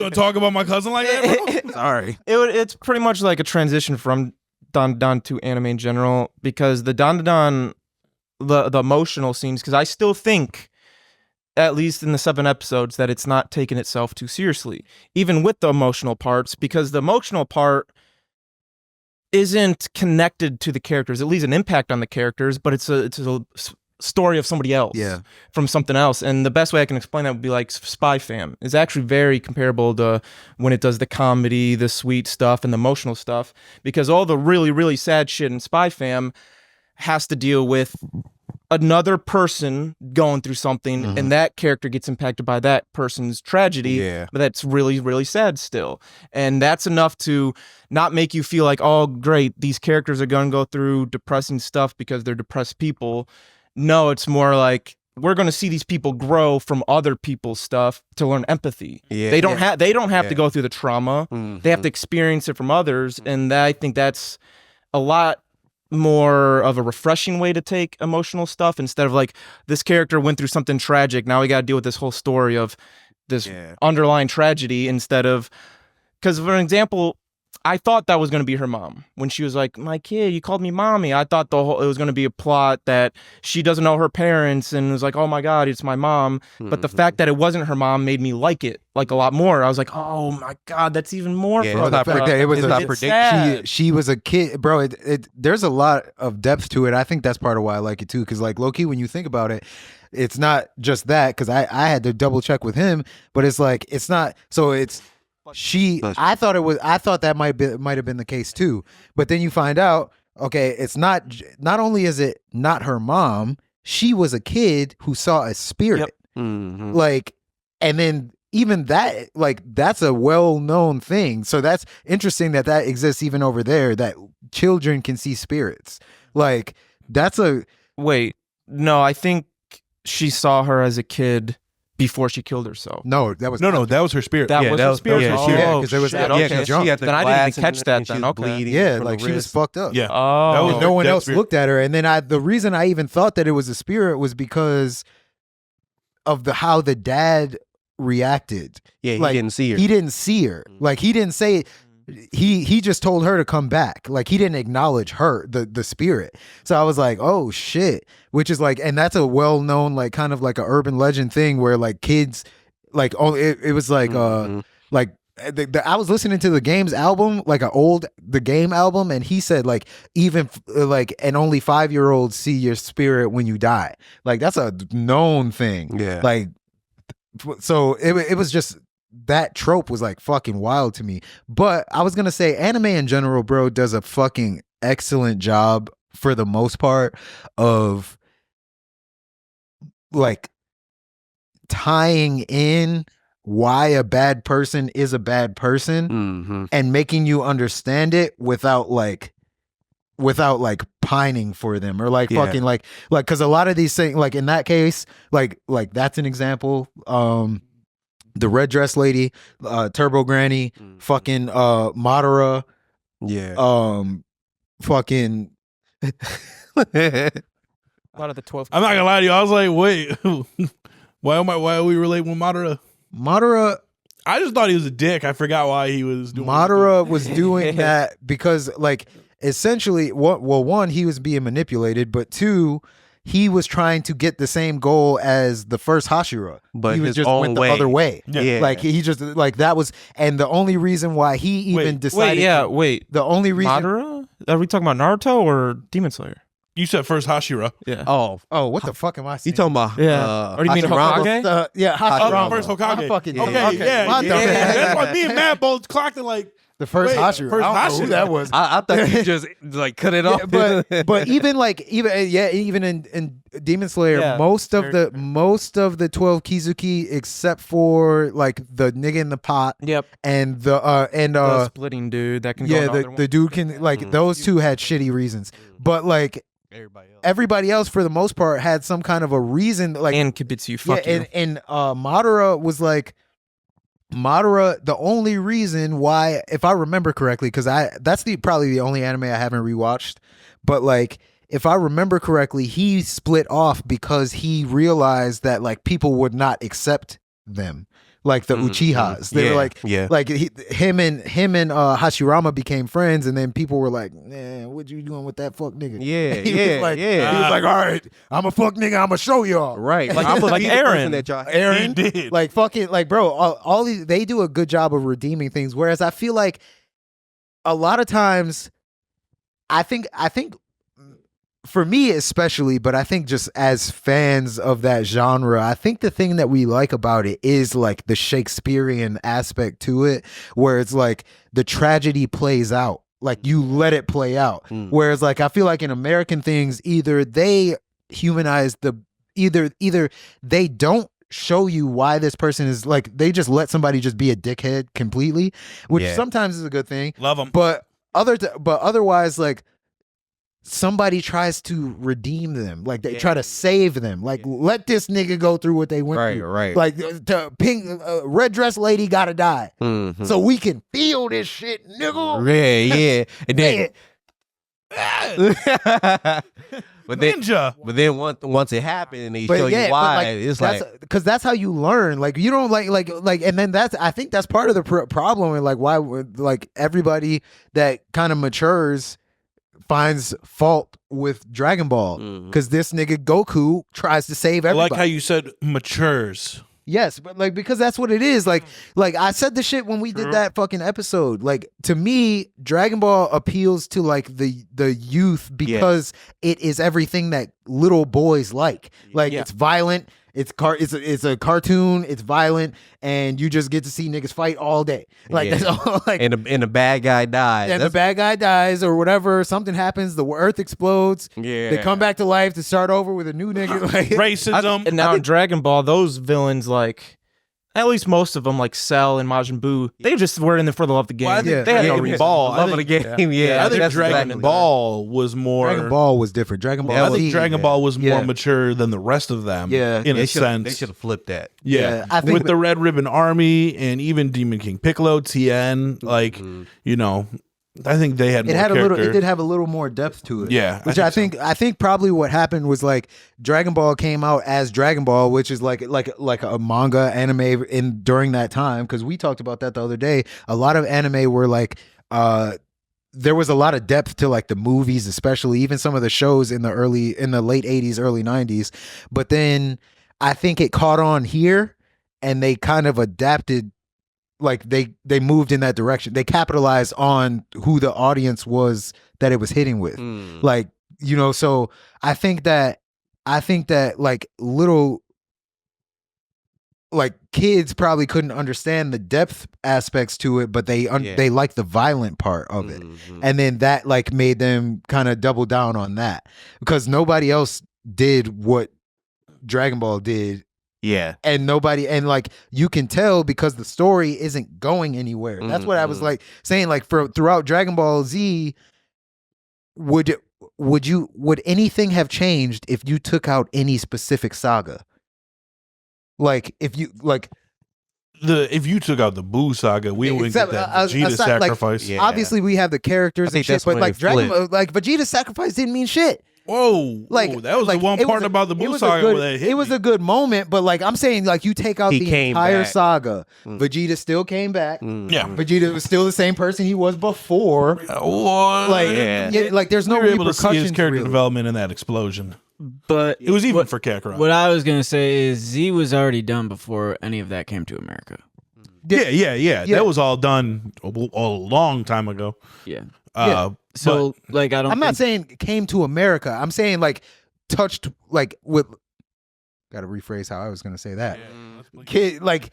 Don't talk about my cousin like that, bro. Sorry. It's pretty much like a transition from Dan to anime in general, because the Dan, the emotional scenes, because I still think, at least in the 7 episodes, that it's not taking itself too seriously, even with the emotional parts, because the emotional part isn't connected to the characters. It leaves an impact on the characters, but it's a story of somebody else, from something else. And the best way I can explain that would be like Spy Fam is actually very comparable to when it does the comedy, the sweet stuff, and the emotional stuff, because all the really, really sad shit in Spy Fam has to deal with another person going through something, and that character gets impacted by that person's tragedy, but that's really, really sad still. And that's enough to not make you feel like, oh, great, these characters are going to go through depressing stuff because they're depressed people. No, it's more like, we're going to see these people grow from other people's stuff to learn empathy. They don't have to go through the trauma. They have to experience it from others. And I think that's a lot more of a refreshing way to take emotional stuff, instead of like, this character went through something tragic, now we got to deal with this whole story of this underlying tragedy, instead of, because for example, I thought that was going to be her mom when she was like, my kid, you called me mommy. I thought it was going to be a plot that she doesn't know her parents and was like, oh my God, it's my mom. But the fact that it wasn't her mom made me like it like a lot more. I was like, oh my God, that's even more. Yeah, fucked the fact up. that it was It's a prediction. She was a kid, bro. There's a lot of depth to it. I think that's part of why I like it too. Because like low key, when you think about it, it's not just that. Because I had to double check with him, but it's like it's not. So it's. I thought that might have been the case too, but then you find out, okay, it's not only is it not her mom, she was a kid who saw a spirit. Like, and then even that, like, that's a well-known thing. So that's interesting that exists even over there, that children can see spirits. Like, that's a wait, no, I think she saw her as a kid before she killed herself. No, that was that was her spirit. That was her spirit. Because there was shit, okay. okay. She had the then I didn't even catch that. and she Then was okay. bleeding Yeah, from like the she was wrist. fucked up. Yeah. Oh, No one else spirit. looked at her, and then the reason I even thought that it was a spirit was because of how the dad reacted. Yeah, he Like, didn't see her. He didn't see her. Like, he didn't say. He just told her to come back. Like, he didn't acknowledge her, the spirit. So I was like, oh shit. Which is like, and that's a well known, like, kind of like a urban legend thing where like kids, like, oh, it was like like. I was listening to the Game's album, like the Game album, and he said like even like and only 5-year-olds see your spirit when you die. Like, that's a known thing. Yeah. Like, so it was just, that trope was like fucking wild to me. But I was gonna say anime in general, bro, does a fucking excellent job for the most part of like tying in why a bad person is a bad person and making you understand it without like pining for them or like fucking like because a lot of these things, like in that case, like that's an example. The red dress lady, Turbo Granny, fucking Madara, fucking a lot of the 12. I'm not gonna lie to you. I was like, wait, why are we relating with Madara? Madara. I just thought he was a dick. I forgot why he was doing Madara was doing that because, like, essentially, one, he was being manipulated, but two, he was trying to get the same goal as the first Hashira, but he was his just own went the way. other way. Yeah. Like, he just, like, that was, and the only reason why he even decided, the only reason, Madara? Are we talking about Naruto or Demon Slayer? You said first Hashira. Yeah. Oh, what the fuck am I saying? You talking about? Yeah. Or do you mean Hashirama? Hokage? Yeah, Oh, Hashirama. first Hokage. I fucking okay, yeah. My dumb ass. That's why me and Matt both clocked it like, the first wait, Hashira. first I don't know who Hashira. that was. I thought you just like cut it off. But even in Demon Slayer, most of the 12 Kizuki, except for like the nigga in the pot, and the splitting dude that can go the dude can, like, those two had shitty reasons, but like everybody else for the most part had some kind of a reason, like, and Kibitsu, fuck you. And Madara was like, the only reason why, if I remember correctly, because that's probably the only anime I haven't rewatched, but like, if I remember correctly, he split off because he realized that like people would not accept them. like the Uchihas. They were like him and Hashirama became friends, and then people were like, "Man, what you doing with that fuck nigga?" He was like, "All right, I'm a fuck nigga. I'm gonna show y'all." Right. Like- I'm like Aaron. that y'all. Aaron He did. like fucking like bro, all these, they do a good job of redeeming things, whereas I feel like a lot of times I think for me especially, but I think just as fans of that genre, I think the thing that we like about it is like the Shakespearean aspect to it, where it's like the tragedy plays out, like you let it play out. Whereas like I feel like in American things, either they humanize either they don't show you why this person is like, they just let somebody just be a dickhead completely, which sometimes is a good thing. Love them. But otherwise, like somebody tries to redeem them, like they try to save them, like let this nigga go through what they went through. Right. Like the pink red dress lady gotta die, so we can feel this shit, nigga. Yeah. And then, Ninja. but then once it happened and they show you why, it's like because that's how you learn. Like you don't like, and then I think that's part of the problem, and like why like everybody that kind of matures finds fault with Dragon Ball, because this nigga Goku tries to save I everybody. like how you said matures. Yes, but like because that's what it is. Like I said the shit when we did that fucking episode. Like to me, Dragon Ball appeals to like the youth because it is everything that little boys like. Like it's violent. It's a cartoon. It's violent, and you just get to see niggas fight all day. Like that's all. Like and the bad guy dies. and the bad guy dies or whatever. Something happens. The earth explodes. Yeah. They come back to life to start over with a new nigga. Like Racism. And now in Dragon Ball, those villains, like, at least most of them, like Cell and Majin Buu, they just were in there for the love of the game. Well, I think they had no Dragon reason. Ball. love of the game. Yeah, I think that's Dragon exactly- Ball was more. Dragon Ball was different. Dragon Ball. I Z, think Dragon yeah. Ball was more Yeah. mature than the rest of them. Yeah. in They a sense. They should have flipped that. Yeah, I think with the Red Ribbon Army and even Demon King Piccolo, Tien, like you know, I think they had more It had character. it did have a little more depth to it. Yeah, which I think probably what happened was like Dragon Ball came out as Dragon Ball, which is like a manga anime during that time, because we talked about that the other day. A lot of anime were like there was a lot of depth to like the movies, especially even some of the shows in the late 80s, early 90s. But then I think it caught on here and they kind of adapted. Like they moved in that direction. They capitalized on who the audience was that it was hitting with. Like, you know, so I think that like little like kids probably couldn't understand the depth aspects to it, but they liked the violent part of it. And then that like made them kind of double down on that, because nobody else did what Dragon Ball did. Yeah. And like you can tell because the story isn't going anywhere. That's what I was like saying, like throughout Dragon Ball Z, would anything have changed if you took out any specific saga? Like if you took out the Boo saga, we wouldn't get that Vegeta aside, like, sacrifice. obviously we have the characters I think and shit, that's but when like it Dragon flipped. Ball, like Vegeta's sacrifice didn't mean shit. Whoa, Like that was like, the one it part was a- about the it Boo was a saga good- where that hit it was me. a good moment, but like I'm saying, like you take out He the came entire back. saga, Vegeta still came back. Yeah. Vegeta was still the same person he was before. Like, Yeah. like there's no we were able to see repercussions. his character really. development in that explosion. But It was even for Kakarot. what I was gonna say is Z was already done before any of that came to America. Yeah. That was all done a long time ago. Yeah. So like I don't. I'm not saying it came to America. I'm saying like touched like with. Got to rephrase how I was gonna say that. Kid, like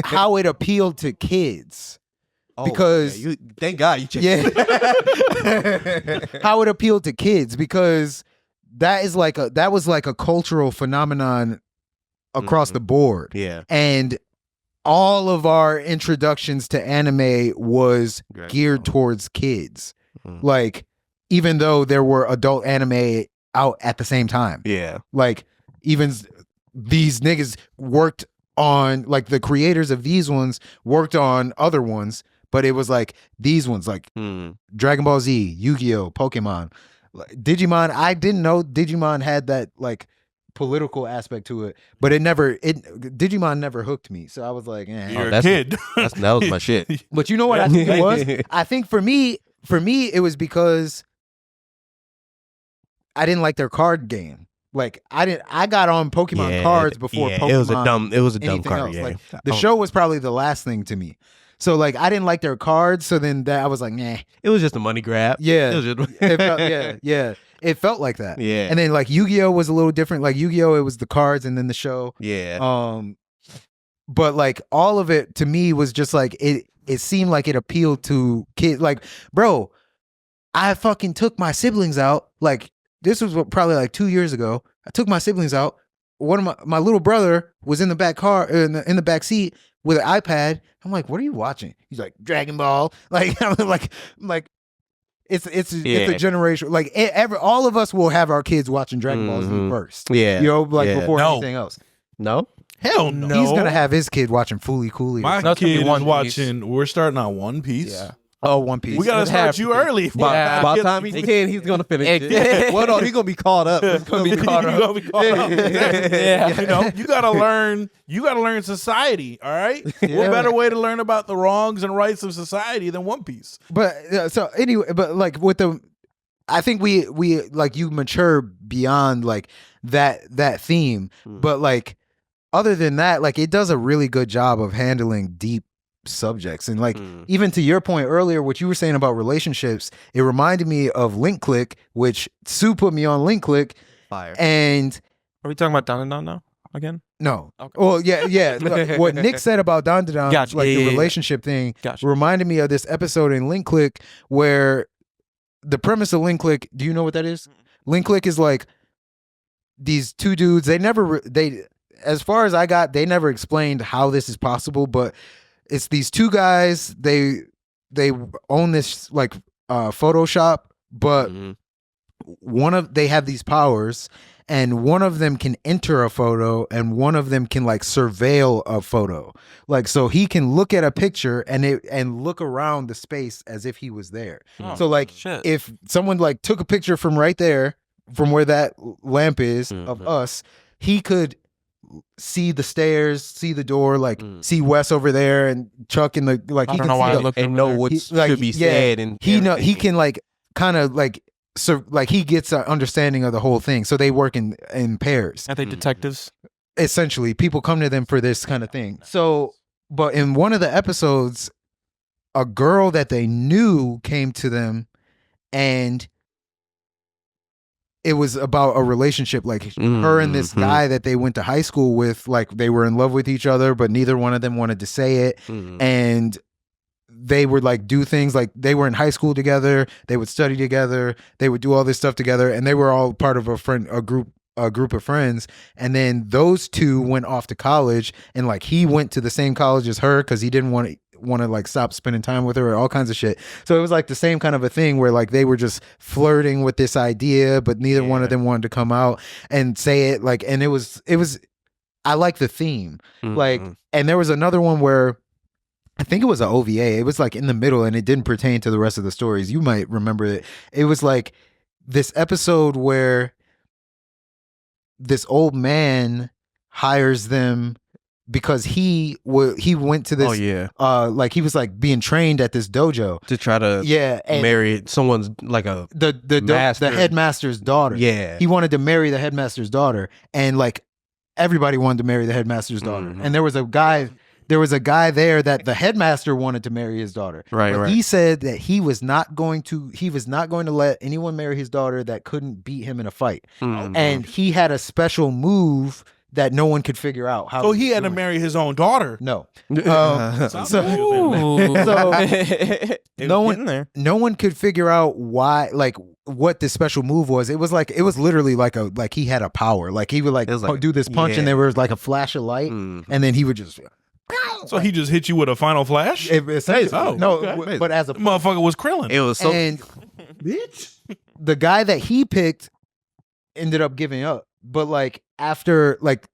how it appealed to kids. Because- you, thank God you checked. Yeah. How it appealed to kids, because that was like a cultural phenomenon across the board. Yeah. And all of our introductions to anime was geared towards kids. Like, even though there were adult anime out at the same time. Yeah. Like, even these niggas worked on, like, the creators of these ones worked on other ones, but it was like these ones, like Dragon Ball Z, Yu-Gi-Oh, Pokemon, like, Digimon. I didn't know Digimon had that, like, political aspect to it, but Digimon never hooked me. So I was like, You're a that's- kid. That was my shit. But you know what I think it was? I think for me, it was because I didn't like their card game. Like I got on Pokemon cards before Pokemon. It was a dumb anything card. else. Yeah. Like, the show was probably the last thing to me. So like I didn't like their cards. So then I was like, nah. It was just a money grab. Yeah. It was just, It felt, yeah. It felt like that. Yeah. And then like Yu-Gi-Oh was a little different. Like Yu-Gi-Oh, it was the cards and then the show. Yeah. But like all of it to me was just like it seemed like it appealed to kids. Like, bro, I fucking took my siblings out. Like this was probably like 2 years ago. I took my siblings out. One of my little brother was in the back car in the back seat with an iPad. I'm like, what are you watching? He's like, Dragon Ball. Like I'm like it's a generation. Like all of us will have our kids watching Dragon Ball Z first. Yeah. You know, like Yeah. before No. anything else. No. Hell no. He's gonna have his kid watching Fooly Cooley. My No, it's gonna be kid is One Piece. watching. We're starting on One Piece. Yeah. Oh, One Piece. We gotta It start have you to be. early. Yeah. By the time he's 10, he's gonna finish it. Yeah. Well, no, he's gonna be caught up. He's gonna be caught You up. gonna be caught up. Yeah. You know, you gotta learn society. All right. Yeah. What better way to learn about the wrongs and rights of society than One Piece? But so anyway, but like with I think we like you mature beyond like that theme. But like other than that, like it does a really good job of handling deep subjects. And like even to your point earlier, what you were saying about relationships, it reminded me of Link Click, which Sue put me on Link Click. Fire. And Are we talking about Don now again? no. Okay. Well, yeah. Look, what Nick said about Don, Gotcha. like Yeah, the yeah, yeah. relationship thing, Gotcha. reminded me of this episode in Link Click where the premise of Link Click, do you know what that is? Link Click is like these two dudes, they as far as I got, they never explained how this is possible, but it's these two guys, they own this like Photoshop, but they have these powers, and one of them can enter a photo and one of them can like surveil a photo. Like so he can look at a picture and look around the space as if he was there. Oh, So like shit. if someone like took a picture from right there, from where that lamp is of us, he could see the stairs, see the door, like see Wes over there and Chuck in the like I he don't can know why see I the- looked And over know there. what he- like, should be yeah, said. And he everything. can like kind of like like he gets an understanding of the whole thing. So they work in pairs. Aren't they detectives? Essentially, people come to them for this kind of thing. So, but in one of the episodes, a girl that they knew came to them, and it was about a relationship, like her and this guy that they went to high school with. Like they were in love with each other, but neither one of them wanted to say it. And they would like do things like they were in high school together, they would study together, they would do all this stuff together, and they were all part of a group of friends. And then those two went off to college, and like he went to the same college as her because he didn't want to like stop spending time with her, or all kinds of shit. So it was like the same kind of a thing where like they were just flirting with this idea, but neither one of them wanted to come out and say it. Like, and it was I like the theme. Like, and there was another one where I think it was an OVA. It was like in the middle and it didn't pertain to the rest of the stories. You might remember it. It was like this episode where this old man hires them because he went to this like he was like being trained at this dojo to try to and marry someone's like a the headmaster's daughter. Yeah. He wanted to marry the headmaster's daughter, and like everybody wanted to marry the headmaster's daughter. And there was a guy there that the headmaster wanted to marry his daughter. Right, but right. he said that he was not going to let anyone marry his daughter that couldn't beat him in a fight. And he had a special move that no one could figure out how. So he had to doing. marry his own daughter. No. Ooh. No one could figure out why, like what this special move was. It was literally like he had a power. Like he would like, do this punch and there was like a flash of light and then he would just. So he just hit you with a final flash? But as a motherfucker was Krillin. It was so and bitch, the guy that he picked ended up giving up. But like after like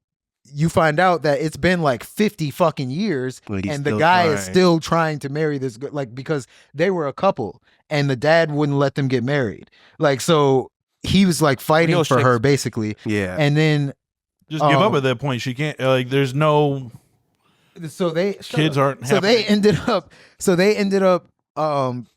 you find out that it's been like 50 fucking years and the guy is still trying to marry this like because they were a couple and the dad wouldn't let them get married. Like so he was like fighting for her basically. Yeah. And then just give up at that point. She can't like. There's no. So kids aren't. So they ended up.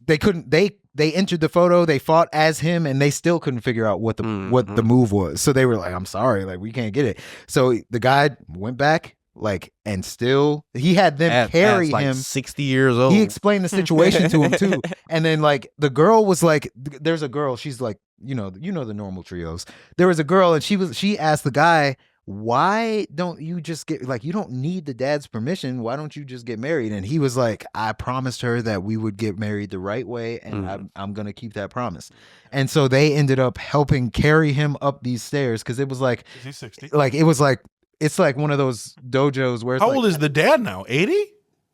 They couldn't. They entered the photo. They fought as him, and they still couldn't figure out what the move was. So they were like, "I'm sorry, like we can't get it." So the guy went back, like, and still he had them carry like him. 60 years old. He explained the situation to him too, and then like the girl was like, "There's a girl. She's like, you know the normal trios. There was a girl, and she asked the guy." Why don't you just get like you don't need the dad's permission? Why don't you just get married? And he was like, I promised her that we would get married the right way, and I'm gonna keep that promise. And so they ended up helping carry him up these stairs because it was like, is he 60? like it was like it's like one of those dojos where it's how old is the dad now? 80?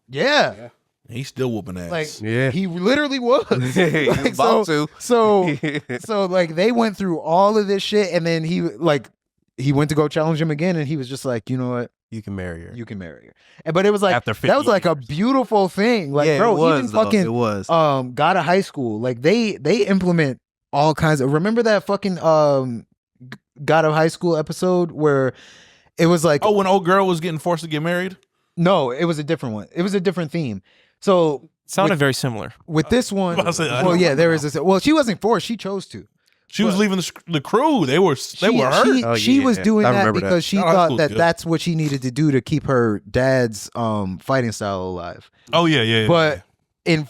Yeah. He's still whooping ass. Like Yeah. he literally was. He was about to. So like they went through all of this shit, and then he went to go challenge him again, and he was just like, you know what? You can marry her. You can marry her. But it was like After 50 that was like a years. beautiful thing. Like, Yeah, bro, it was, even though. fucking It was. God of High School, like they implement all kinds of. Remember that fucking God of High School episode where it was like, oh, when old girl was getting forced to get married? no, it was a different one. It was a different theme. So Sounded very similar. with this one, I was like, I well, don't yeah, there is this. Well, she wasn't forced; she chose to. She was leaving the crew. They were hurt. She was doing I that remember that. because she God of High thought School's that good. that's what she needed to do to keep her dad's fighting style alive. Oh yeah. But in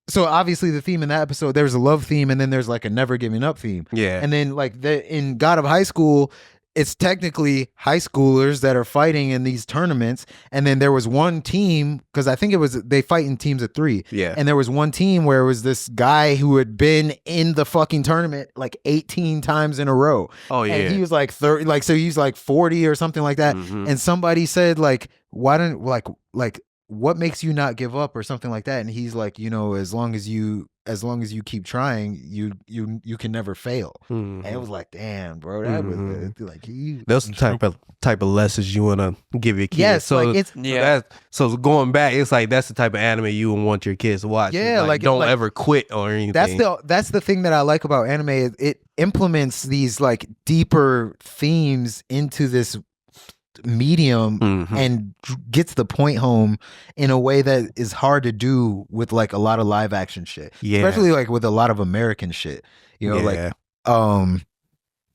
so obviously the theme in that episode, there's a love theme, and then there's like a never giving up theme. Yeah. And then like in God of High School, it's technically high schoolers that are fighting in these tournaments. And then there was one team, because I think they fight in teams of 3. Yeah. And there was one team where it was this guy who had been in the fucking tournament like 18 times in a row. Oh, yeah. And he was like 30, like, so he's like 40 or something like that. Mhm. And somebody said like, why don't like what makes you not give up or something like that? And he's like, as long as you keep trying, you can never fail. Mhm. And it was like, damn, bro, that was like Those type of lessons you want to give your kids. yes, so like it's so going back, it's like that's the type of anime you would want your kids to watch. Yeah, It's like- don't like- ever quit or anything. that's the thing that I like about anime. It implements these like deeper themes into this medium Mhm. and gets the point home in a way that is hard to do with like a lot of live action shit. Yeah. Especially like with a lot of American shit. Yeah. Like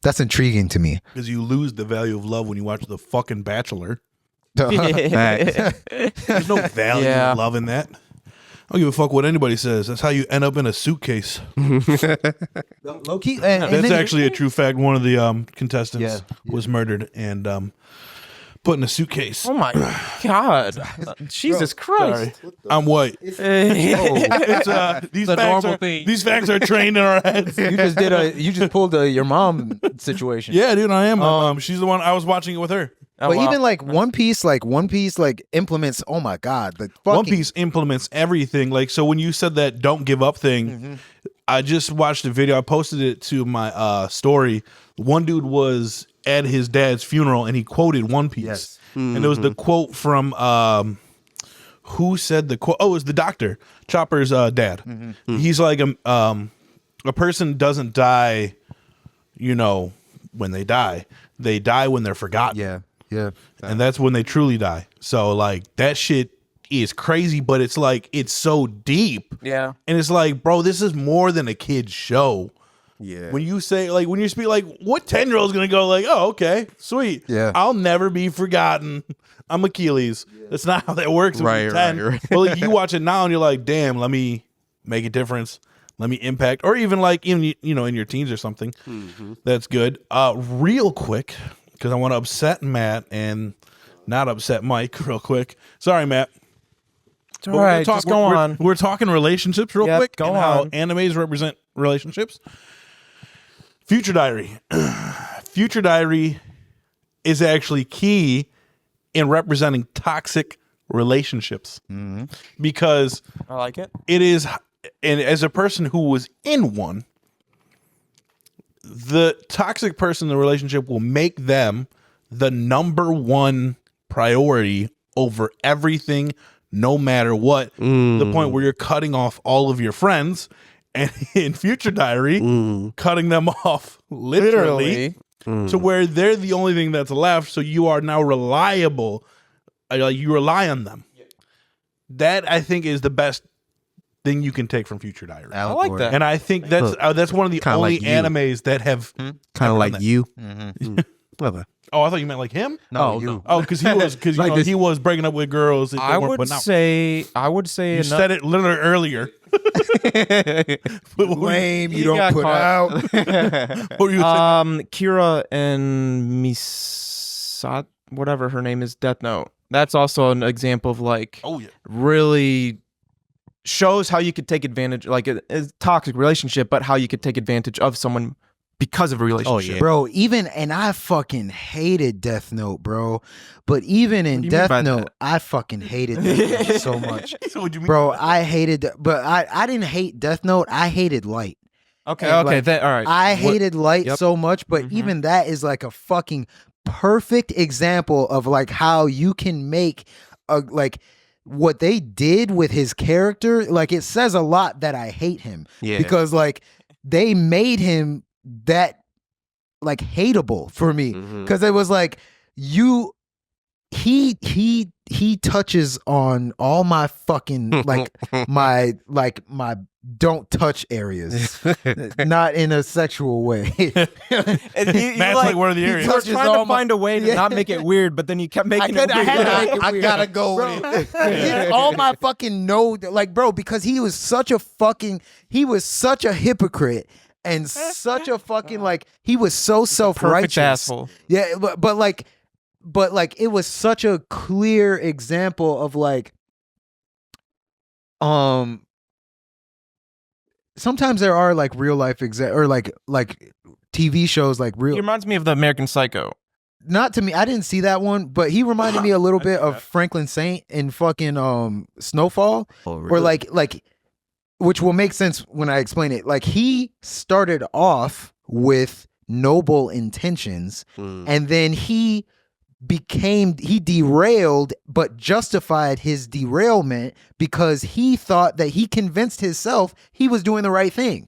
that's intriguing to me. Because you lose the value of love when you watch The fucking Bachelor. Facts. There's no value Yeah. of love in that. I don't give a fuck what anybody says. That's how you end up in a suitcase. Low key, and That's then- actually a true fact. One of the contestants Yeah. was murdered and put in a suitcase. Oh my God. Jesus Christ. I'm white. It's, these a facts normal are, thing. These facts are trained in our heads. you just pulled your mom situation. Yeah, dude, I am. She's the one. I was watching it with her. Oh, But wow. even like One Piece implements. Oh my God, the fucking, One Piece implements everything. Like, so when you said that "don't give up" thing, I just watched a video. I posted it to my story. One dude was at his dad's funeral and he quoted One Piece, Yes. and it was the quote from who said the quote? Oh, it was the doctor, Chopper's dad. He's like a person doesn't die, when they die. They die when they're forgotten. Yeah. And that's when they truly die. So like that shit is crazy, but it's like it's so deep. Yeah. And it's like, bro, this is more than a kid's show. Yeah. When you say like when you speak like what 10-year-old is gonna go like, oh, okay, sweet. Yeah. I'll never be forgotten. I'm Achilles. That's not how that works. When you're 10. Right. Well, like, you watch it now and you're like, damn, let me make a difference. Let me impact, or even like in your teens or something. That's good. Real quick, because I want to upset Matt and not upset Mike. Real quick, sorry, Matt. It's all right. Just go on. We're talking relationships real Yep, quick. go and how on. animes represent relationships. Future Diary. Future Diary is actually key in representing toxic relationships because I like it. it is, and as a person who was in one, the toxic person in the relationship will make them the number one priority over everything, no matter what. The point where you're cutting off all of your friends, and in Future Diary, cutting them off literally to where they're the only thing that's left. So you are now reliable. You rely on them. That I think is the best thing you can take from Future Diary. I like that. And I think that's one of the Kinda only like you. animes that have Kind done of like that. you. Oh, I thought you meant like him. No, Oh, you. no. Oh, because Like this- he was breaking up with girls. That I weren't would putting out. say You said it literally earlier. What were you- Lame. You He don't got put caught. out. what were you saying? Kira and Misat, whatever her name is, Death Note. That's also an example of like Oh yeah. really shows how you could take advantage, like a toxic relationship, but how you could take advantage of someone because of a relationship. yeah. Bro, and I fucking hated Death Note, bro. But even in do you mean Death by Note, that? I fucking hated Death Note so much. So what do you mean? Bro, I hated, but I didn't hate Death Note. I hated Light. Okay, And, okay, like, all right. I hated Light Yep. so much, but Mhm. even that is like a fucking perfect example of like how you can make a like what they did with his character. Like it says a lot that I hate him Yeah. because like they made him that like hateable for me Mhm. because it was like he touches on all my fucking like my don't touch areas, not in a sexual way. Matt's like, where are the areas? I was touches trying all to my- find a way to Yeah. not make it weird, but then you kept making it weird. I gotta go with it. All my fucking like, bro, because he was such a hypocrite and such a fucking like he was so Perfect self-righteous. asshole. Yeah, but like it was such a clear example of like sometimes there are like real life or like TV shows like real He reminds me of the American Psycho. not to me. I didn't see that one, but he reminded me a little bit of Franklin Saint in fucking Snowfall, or like which will make sense when I explain it. Like he started off with noble intentions, and then he derailed, but justified his derailment because he thought that he convinced himself he was doing the right thing.